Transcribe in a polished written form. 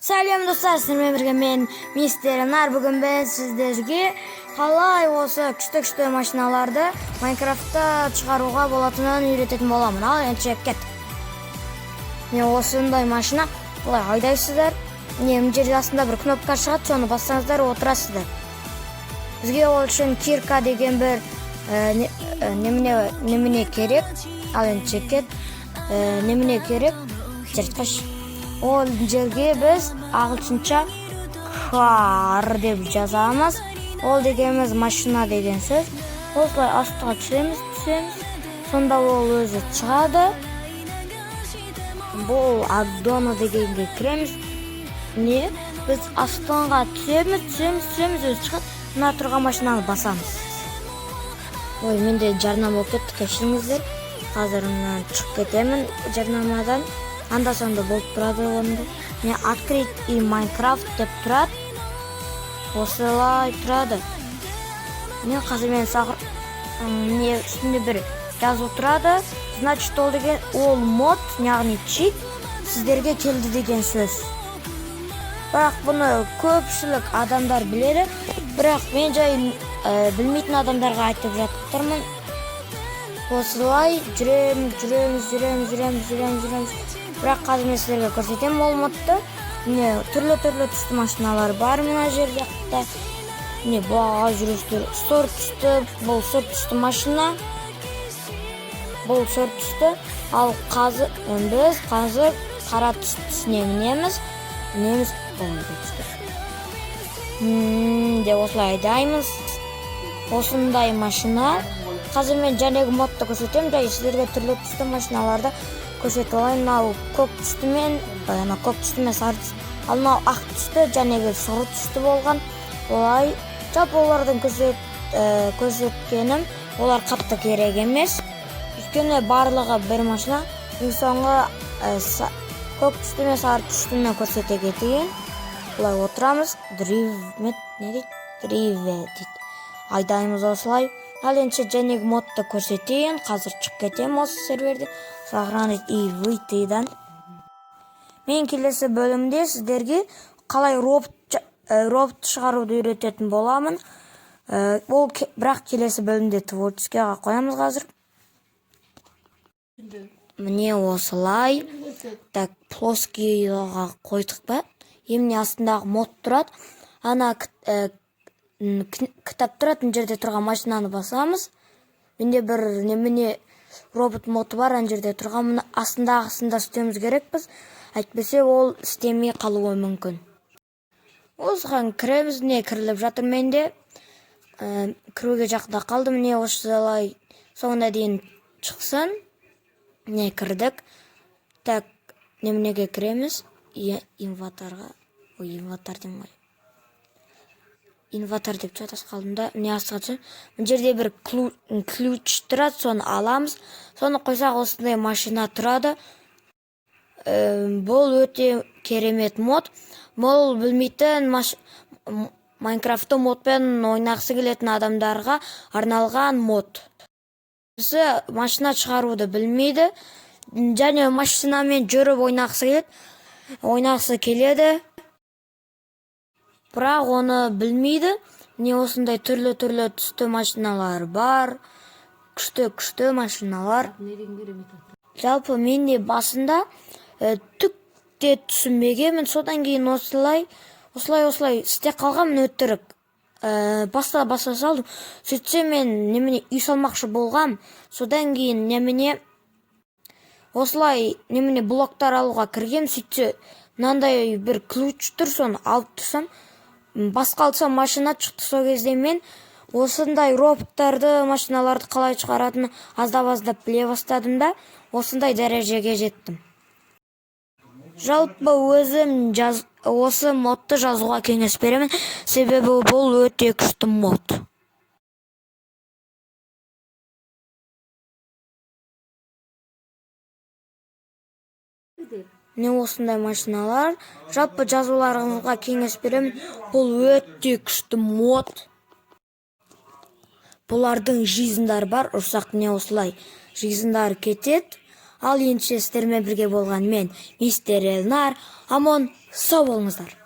Салем достар, сіздермен бірге мен мистер Нар. Бүгін мен сіздерге қалай осы күшті машиналарды Майнкрафтта шығаруға болатынын үйрететін боламын. Ал енді кет. Мен осындай машина қалай айдайсыздар. Мына жерде астында бір кнопка шығады, соны бассаңыздар отырасыздар. Бізге ол үшін кирка деген бір немене керек. Ал енді кет. Немене керек? Жертқаш. Ол жерге біз ағылшынша car деп жазамыз. Ол дегеніміз машина деген сөз. Осылай астыға түсеміз. Сонда ол өзі шығады. Бұл аддона дегенге кіреміз. Біз астыңға түсеміз, өзі шығады. Мына тұрған машинаны басамыз. Ой, менде жарнама болып кетті, кешіріңіздер. Қазір шығып кетемін жарнамадан. Анда-санда болып тұрады онда. Не открыть и Майнкрафт деп тұрады. Осылай тұрады. Мен қазір не үстінде бір жазып тұрады. Значит, ол деген ол мод, яғни чит сіздерге келді деген сөз. Бірақ бұны көпшілік адамдар біледі. Бірақ мен жай білмейтін адамдарға айтып жатырмын. Осылай жүреміз. Бірақ қазір мен сіздерге көрсетемін ол модты. Түрлі түсті машиналар бар мына жерде. Бұға жүрістер сор түсті. Бұл сор түсті машина. Бұл сор түсті. Ал біз қазір қара түсіне мінеміз. Де осылай айдаймыз. Осындай машина. Қазір мен жәнегі модты көрсетемін. Жай сіздерге түрлі түсті машиналарды көрсетіп алайын. Мынау көк түсті мен сары түсті. Ал мынау ақ түсті, жәнегі сары түсті болған. Олай жап олардың көрсеткенім олар қатты керек емес. Өйткені барлығы бір машина. Соңғы көк түсті мен сары түсті мен көрсете кетейін. Олай отырамыз. Дрив дейді. Айдаймыз осылай. Ал енді жәнегі модты көрсетейін. Қазір шығып кетем осы серверде. Сохранить и выйдыдан. Мен келесі бөлімде сіздерге қалай робот шығаруды үйрететін боламын. Ол бірақ келесі бөлімде творческийға қоямыз қазір. Міне осылай. Так, плоскийға қойдық па? Еміне астындағы мод тұрады. Ана кітап тұрады, жерде тұрған машинаны басамыз. Менде бір немене робот моды бар, жерде тұрған астында істеуіміз керекпіз. Әйтпесе ол істемей қалуы мүмкін. Осыған кіреміз, кіріліп жатыр менде. Кіруге жақында қалды, осылай соңына дейін шықсын. Кірдік. Так, неменеге кіреміз? Инватар деп жатас қалдымда. Астыға түсін. Бұл жерде бір ключ тұрады, соны аламыз. Соны қойсақ осындай машина тұрады. Бұл өте керемет мод. Бұл білмейтін Майнкрафтты модпен ойнақсы келетін адамдарға арналған мод. Бізі машина шығаруды білмейді. Және машинамен жүріп ойнақсы келеді. Бірақ оны білмейді. Осындай түрлі түсті машиналар бар. Күшті машиналар. Жалпы менде басында түк те түсінбегенмін. Содан кейін осылай істеп қалғанмын өтірік. Баста салдым. Сөйтсе мен үй салмақшы болғам. Содан кейін осылай блоктар алуға кіргем. Сөйтсе мынандай бір ключ тұр, соны алып тұрсам. Басқа алсам машина шықты. Сол кезде мен осындай роботтарды, машиналарды қалай шығаратыны аздап біле бастадым да, осындай дәрежеге жеттім. Жалпы өзім осы модты жазуға кеңес беремін, себебі бұл өте күшті мод. Осындай машиналар. Жалпы жазуларыңызға кеңес беремін. Бұл өте күшті мод. Бұлардың жизньдары бар. Ұрсақ осылай жизньдары кетеді. Ал енді сіздермен бірге болған мен мистер Нар. Амон сау болыңыздар.